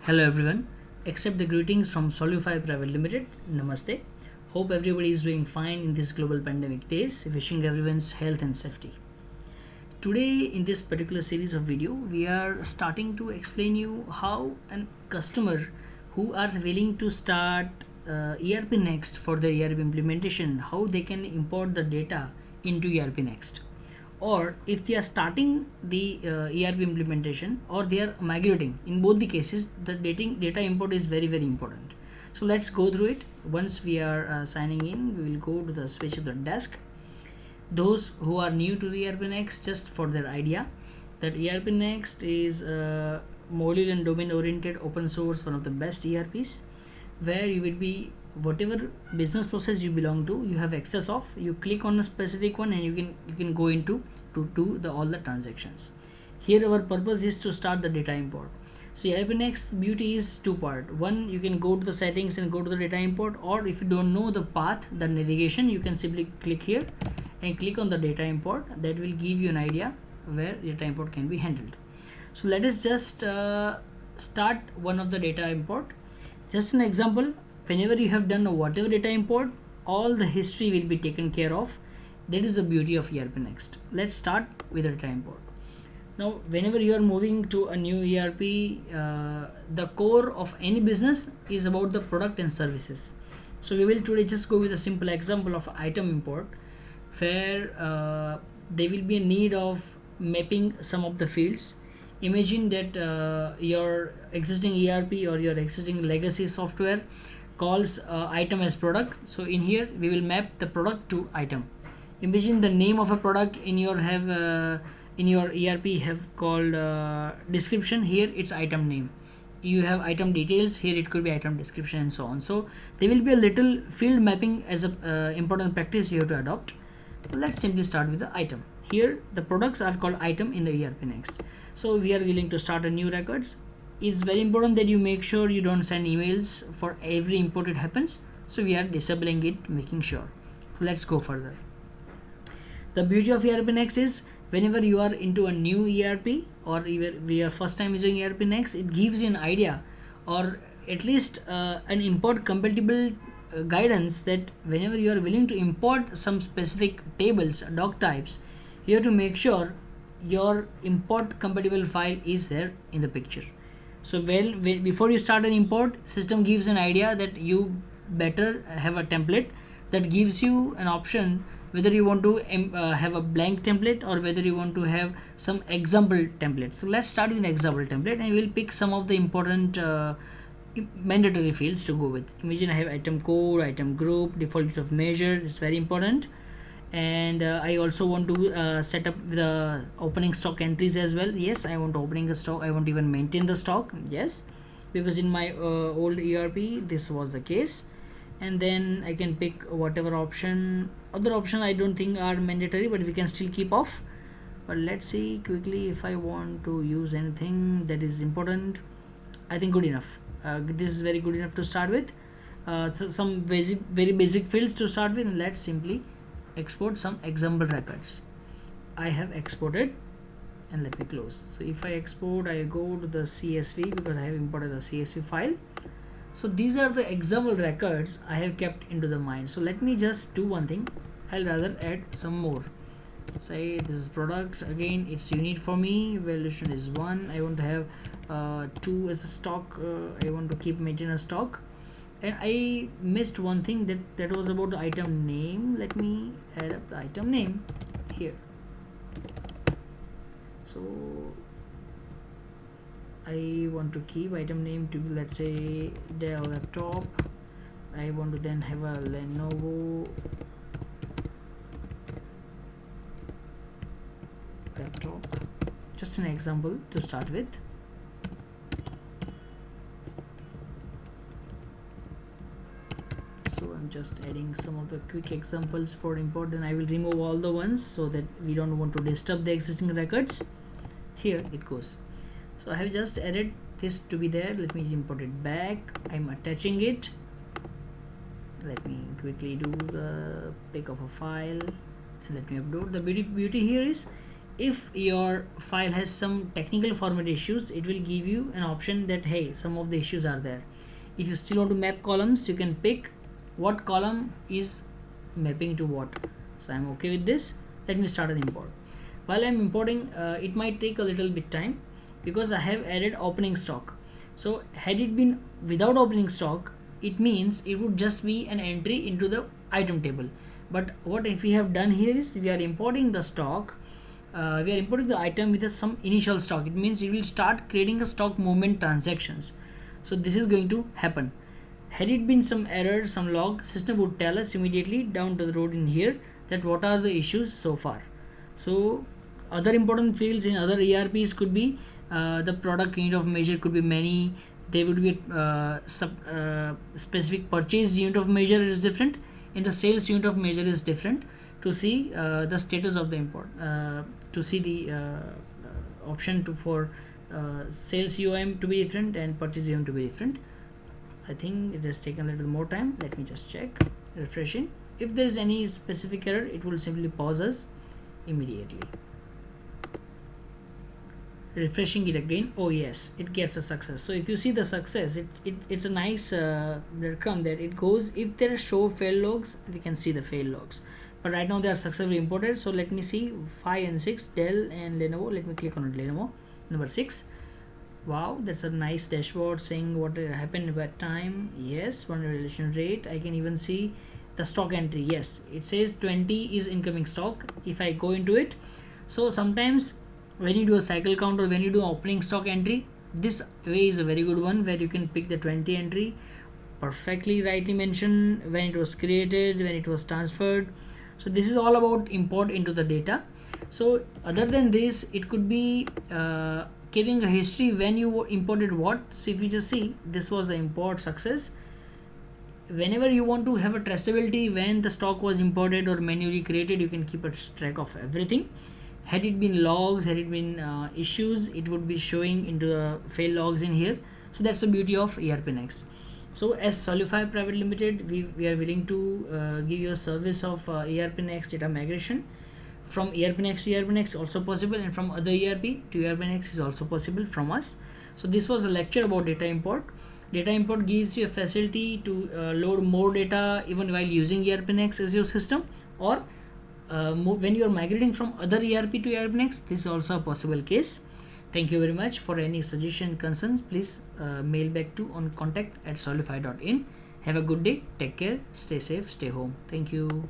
Hello everyone, accept the greetings from Solufy Private Limited. Namaste. Hope everybody is doing fine in these global pandemic days. Wishing everyone's health and safety. Today in this particular series of video, we are starting to explain you how a customer who are willing to start ERP Next for their ERP implementation, how they can import the data into ERP Next, or if they are starting the ERP implementation or they are migrating. In both the cases, the data import is very important. So let's go through it. Once we are signing in, we will go to the switch of the desk. Those who are new to the ERP Next, just for their idea, that ERP Next is module and domain oriented open source, one of the best ERPs, where you will be whatever business process you belong to, you have access of. You click on a specific one and you can go into to do all the transactions. Here our purpose is to start the data import. So ERP Next beauty is two part. One, you can go to the settings and go to the data import, or if you don't know the path, the navigation, you can simply click here and click on the data import. That will give you an idea where data import can be handled. So let us just start one of the data import. Just an example, whenever you have done whatever data import, all the history will be taken care of. That is the beauty of ERP Next. Let's start with the data import. Now whenever you are moving to a new ERP, the core of any business is about the product and services. So we will today just go with a simple example of item import, where there will be a need of mapping some of the fields. Imagine that your existing ERP or your existing legacy software calls item as product. So in here we will map the product to item. Imagine the name of a product in your ERP have called description. Here it's item name. You have item details. Here it could be item description and so on. So there will be a little field mapping as a important practice you have to adopt. Let's simply start with the item. Here the products are called item in the ERP Next. So we are willing to start a new records. It's very important that you make sure you don't send emails for every import it happens. So we are disabling it, making sure. Let's go further. The beauty of ERP Next is whenever you are into a new ERP or even we are first time using ERP Next, it gives you an idea or at least an import compatible guidance that whenever you are willing to import some specific tables, doc types, you have to make sure your import compatible file is there in the picture. So before you start an import, system gives an idea that you better have a template that gives you an option whether you want to have a blank template or whether you want to have some example template. So let's start with an example template and we'll pick some of the important mandatory fields to go with. Imagine I have item code, item group, default date of measure is very important, and I also want to set up the opening stock entries as well. Yes, I want opening the stock. I want to even maintain the stock. Yes, because in my old ERP this was the case. And then I can pick whatever option. Other option I don't think are mandatory, but we can still keep off. But let's see quickly if I want to use anything that is important. I think good enough. This is very good enough to start with. So some very basic fields to start with, and let's simply export some example records. I have exported and let me close. So if I export, I go to the CSV because I have imported the CSV file. So these are the example records I have kept into the mind. So let me just do one thing. I'll rather add some more. Say this is product, again it's unique for me, valuation is 1. I want to have 2 as a stock. I want to keep maintain a stock. And I missed one thing that was about the item name. Let me add up the item name here. So I want to keep item name to be, let's say, Dell laptop. I want to then have a Lenovo laptop. Just an example to start with. So I'm just adding some of the quick examples for import, and I will remove all the ones so that we don't want to disturb the existing records. Here it goes. So I have just added this to be there. Let me import it back. I'm attaching it. Let me quickly do the pick of a file and let me upload. The beauty here is if your file has some technical format issues, it will give you an option that hey, some of the issues are there. If you still want to map columns, you can pick what column is mapping to what. So I'm okay with this. Let me start an import. While I'm importing, it might take a little bit time because I have added opening stock. So had it been without opening stock, it means it would just be an entry into the item table. But what if we have done here is we are importing the stock, we are importing the item with some initial stock. It means it will start creating a stock movement transactions. So this is going to happen. Had it been some error, some log, system would tell us immediately down to the road in here that what are the issues so far. So other important fields in other ERPs could be the product unit of measure could be many. There would be specific purchase unit of measure is different. In the sales unit of measure is different to see the status of the import. To see the option for sales UIM to be different and purchase UIM to be different. I think it has taken a little more time. Let me just check, refreshing. If there is any specific error, it will simply pause us immediately. Refreshing it again. Oh yes, it gets a success. So if you see the success, it's a nice breadcrumb that it goes. If there are show fail logs, we can see the fail logs. But right now they are successfully imported. So let me see 5 and 6, Dell and Lenovo. Let me click on Lenovo. Number 6. Wow, that's a nice dashboard saying what happened about time. Yes, vulnerability rate. I can even see the stock entry. Yes, it says 20 is incoming stock. If I go into it, so sometimes when you do a cycle count or when you do opening stock entry, this way is a very good one where you can pick the 20 entry, perfectly rightly mention when it was created, when it was transferred. So this is all about import into the data. So other than this, it could be giving a history when you imported what. So if you just see, this was the import success. Whenever you want to have a traceability when the stock was imported or manually created, you can keep a track of everything. Had it been logs, had it been issues, it would be showing into the fail logs in here. So that's the beauty of ERP Next. So as Solify Private Limited, we are willing to give you a service of ERP Next data migration. From ERP Next to ERP Next also possible, and from other ERP to ERP Next is also possible from us. So this was a lecture about data import. Data import gives you a facility to load more data even while using ERP Next as your system, or when you are migrating from other ERP to ERP Next, this is also a possible case. Thank you very much. For any suggestion concerns, please mail back to on contact@solify.in. Have a good day. Take care. Stay safe. Stay home. Thank you.